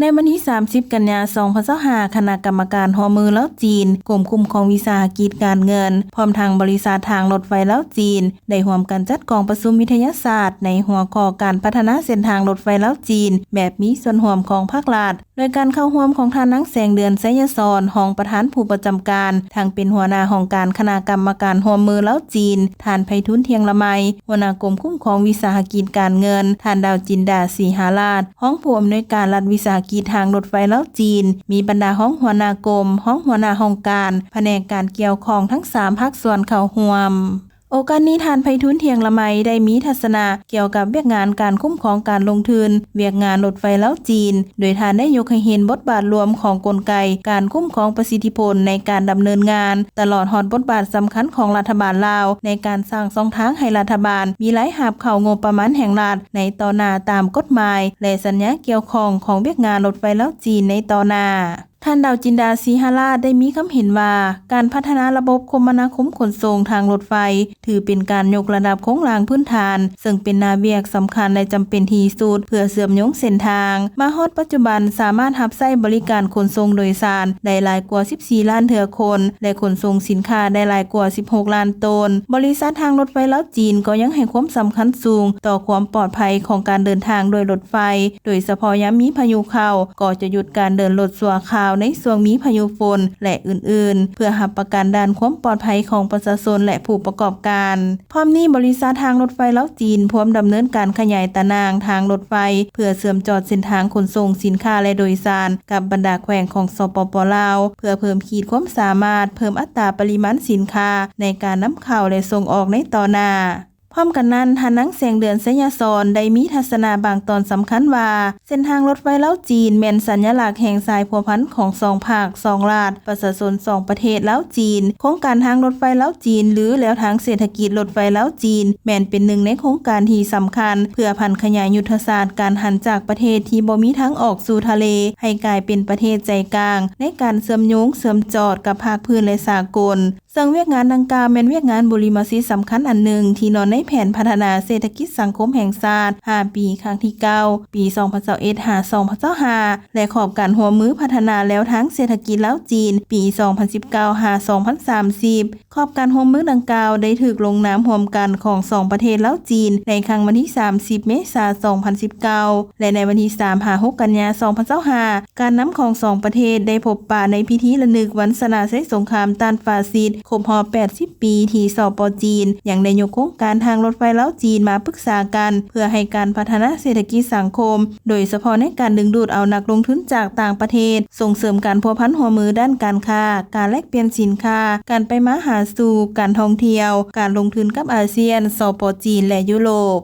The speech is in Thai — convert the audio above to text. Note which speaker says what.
Speaker 1: ในวันที่30 กันยายน 2025คณะกรรมการฮอมือลาวจีนกรมคุ้มครองวิสาหกิจการเงินพร้อมทางบริษัททางรถไฟลาวจีนได้ร่วมกันจัดกองประชุมวิทยาศาสตร์ในหัวข้อการพัฒนาเส้นทางรถไฟลาวจีนแบบมีส่วนร่วมของภาครัฐโดยการเข้าร่วมของท่านนางแสงเดือนไสยศรรองประธานผู้ประจำการทางเป็นหัวหน้าของการคณะกรรมการฮอมือลาวจีนท่านไพฑูรย์เทียงละไมหัวหน้ากรมคุ้มครองวิสาหกิจการเงินท่านดาวจินดาศรีหาราชรองผู้อำนวยการรัฐวิสาหกิจทางรถไฟลาวจีนมีบรรดาห้องหัวหน้ากรมห้องหัวหน้าห้องการแผนกการเกี่ยวข้องทั้ง3ภาคส่วนเข้าร่วมโอกาสนี้ท่านไพฑูรย์เทียงละไมได้มีทัศนะเกี่ยวกับเวียกงานการคุ้มครองการลงทุนเวียกงานรถไฟลาวจีนโดยท่านได้ยกให้เห็นบทบาทรวมของกลไกการคุ้มครองประสิทธิผลในการดำเนินงานตลอดฮอดบทบาทสำคัญของรัฐบาลลาวในการสร้างช่องทางให้รัฐบาลมีรายรับเข้างบประมาณแห่งรัฐในต่อหน้าตามกฎหมายและสัญญาเกี่ยวข้องของเวียกงานรถไฟลาวจีนในต่อหน้าท่านดาวจินดาศรีหาราชได้มีคำเห็นว่าการพัฒนาระบบคมนาคมขนส่งทางรถไฟถือเป็นการยกระดับโครงสร้างพื้นฐานซึ่งเป็นหน้าเวียกสำคัญและจำเป็นที่สุดเพื่อเชื่อมโยงเส้นทางมาฮอดปัจจุบันสามารถรับใช้บริการขนส่งโดยสารได้หลายกว่า14ล้านเทื่อคนและขนส่งสินค้าได้หลายกว่า16ล้านตนบริษัททางรถไฟลาวจีนก็ยังให้ความสำคัญสูงต่อความปลอดภัยของการเดินทางโดยรถไฟโดยเฉพาะยามมีพายุเข้าก็จะหยุดการเดินรถชั่วคราวในช่วงมีพายุฝนและอื่นๆเพื่อรับประกันด้านความปลอดภัยของประชาชนและผู้ประกอบการพร้อมนี้บริษัททางรถไฟลาวจีนพร้อมดำเนินการขยายตารางทางรถไฟเพื่อเชื่อมจอดเส้นทางขนส่งสินค้าและโดยสารกับบรรดาแขวงของสปป.ลาวเพื่อเพิ่มขีดความสามารถเพิ่มอัตราปริมาณสินค้าในการนำเข้าและส่งออกในต่อหน้าพร้อมกันนั้นท่านนางแสงเดือนไสยศรได้มีทัศนะบางตอนสำคัญว่าเส้นทางรถไฟลาวจีนแม่นสัญลักษณ์แห่งสายพัวพันของ2ภาค2รัฐประชาชน2ประเทศลาวจีนโครงการทางรถไฟลาวจีนหรือแล้วทางเศรษฐกิจรถไฟลาวจีนแม่นเป็นหนึ่งในโครงการที่สำคัญเพื่อพันขยายยุทธศาสตร์การหันจากประเทศที่บ่มีทางออกสู่ทะเลให้กลายเป็นประเทศใจกลางในการเชื่อมโยงเชื่อมจอดกับภาคพื้นและสากลซึ่งเวียกงานดังกล่าวแม่นเวียกงานบริมาซีสำคัญอันหนึ่งที่นอนในแผนพัฒนาเศรษฐกิจสังคมแห่งชาติ5ปีครั้งที่9ปี 2021-2025 และขอบการหัวมือพัฒนาแล้วทั้งเศรษฐกิจลาวจีนปี 2019-2030 ขอบการหัวมือดังกล่าวได้ถูกลงนามร่วมกันของ2ประเทศลาวจีนในครั้งวันที่30 เมษายน 2019 และในวันที่3-6 กันยายน 2025 การนำของ2ประเทศได้พบปะในพิธีระลึกวันชนะชัยสงครามต้านฟาสซิสต์ครบรอบ80 ปีที่สป.จีนอย่างได้ยกโครงการทางรถไฟลาวจีนมาปรึกษากันเพื่อให้การพัฒนาเศรษฐกิจสังคมโดยเฉพาะในการดึงดูดเอานักลงทุนจากต่างประเทศส่งเสริมการพัวพันหัวมือด้านการค้าการแลกเปลี่ยนสินค้าการไปมาหาสู่การท่องเที่ยวการลงทุนกับอาเซียนสป.จีนและยุโรป